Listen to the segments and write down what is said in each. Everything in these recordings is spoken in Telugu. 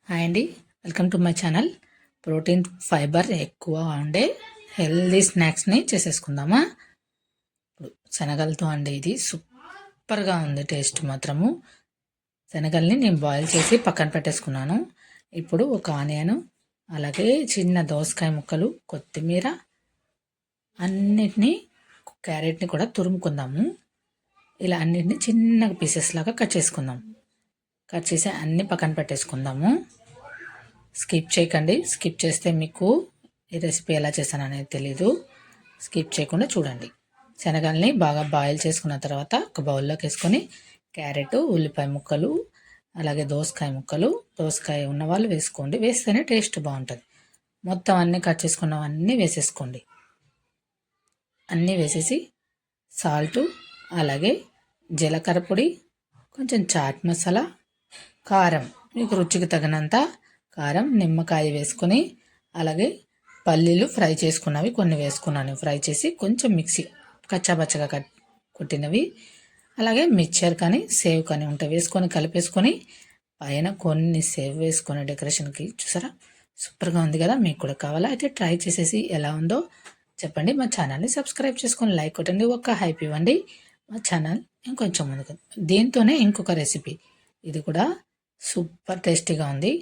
హాయ్ అండి, welcome to my channel. Protein fibre ఎక్కువ ఉండే హెల్దీ స్నాక్స్ని చేసేసుకుందామా. ఇప్పుడు శనగలతో అండి, ఇది సూపర్గా ఉంది టేస్ట్ మాత్రము. శనగల్ని నేను బాయిల్ చేసి పక్కన పెట్టేసుకున్నాను. ఇప్పుడు ఒక ఆనియన్, అలాగే చిన్న దోసకాయ ముక్కలు, కొత్తిమీర, అన్నిటినీ, క్యారెట్ని కూడా తురుముకుందాము. ఇలా అన్నిటిని చిన్నగా పీసెస్ లాగా కట్ చేసుకుందాం. కట్ చేసి అన్నీ పక్కన పెట్టేసుకుందాము. స్కిప్ చేయకండి, స్కిప్ చేస్తే మీకు ఈ రెసిపీ ఎలా చేశాను అనేది తెలీదు. స్కిప్ చేయకుండా చూడండి. శనగల్ని బాగా బాయిల్ చేసుకున్న తర్వాత ఒక బౌల్లోకి వేసుకొని క్యారెట్, ఉల్లిపాయ ముక్కలు, అలాగే దోసకాయ ముక్కలు, దోసకాయ ఉన్నవాళ్ళు వేసుకోండి, వేస్తేనే టేస్ట్ బాగుంటుంది. మొత్తం అన్నీ కట్ చేసుకున్నవన్నీ వేసేసుకోండి. అన్నీ వేసేసి సాల్టు, అలాగే జీలకర్ర పొడి, కొంచెం చాట్ మసాలా, కారం, మీకు రుచికి తగినంత కారం, నిమ్మకాయ వేసుకొని, అలాగే పల్లీలు ఫ్రై చేసుకున్నవి కొన్ని వేసుకున్నాను. ఫ్రై చేసి కొంచెం మిక్సీ కచ్చాబచ్చగా కొట్టినవి, అలాగే మిక్చర్ కానీ సేవ్ కానీ ఉంటే వేసుకొని కలిపేసుకొని పైన కొన్ని సేవ్ వేసుకొని డెకరేషన్కి. చూసారా, సూపర్గా ఉంది కదా. మీకు కూడా కావాలా అయితే ట్రై చేసేసి ఎలా ఉందో చెప్పండి. మా ఛానల్ని సబ్స్క్రైబ్ చేసుకొని లైక్ కొట్టండి, ఒక హైప్ ఇవ్వండి. మా ఛానల్ ఇంకొంచెం ముందుకు. దీంతోనే ఇంకొక రెసిపీ, ఇది కూడా సూపర్ టేస్టీగా ఉంది.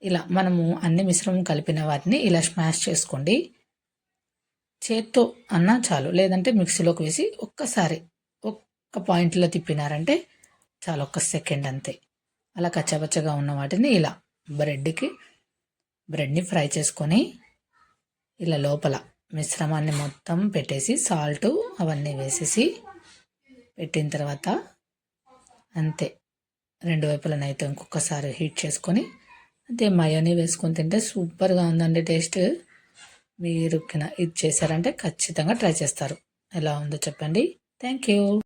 ఇలా మనము అన్ని మిశ్రమం కలిపిన వాటిని ఇలా స్మాష్ చేసుకోండి. చేత్తో అన్నా చాలు, లేదంటే మిక్సీలోకి వేసి ఒక్కసారి ఒక్క పాయింట్లో తిప్పినారంటే చాలు, ఒక్క సెకండ్ అంతే. అలా కచ్చబచ్చగా ఉన్న వాటిని ఇలా బ్రెడ్ని ఫ్రై చేసుకొని ఇలా లోపల మిశ్రమాన్ని మొత్తం పెట్టేసి సాల్ట్ అవన్నీ వేసేసి పెట్టిన తర్వాత అంతే, రెండు వైపులనైతే ఇంకొకసారి హీట్ చేసుకొని అంతే మయోనీ వేసుకొని తింటే సూపర్గా ఉందండి టేస్ట్. మీరు ఇది చేశారంటే ఖచ్చితంగా ట్రై చేస్తారు. ఎలా ఉందో చెప్పండి. Thank you.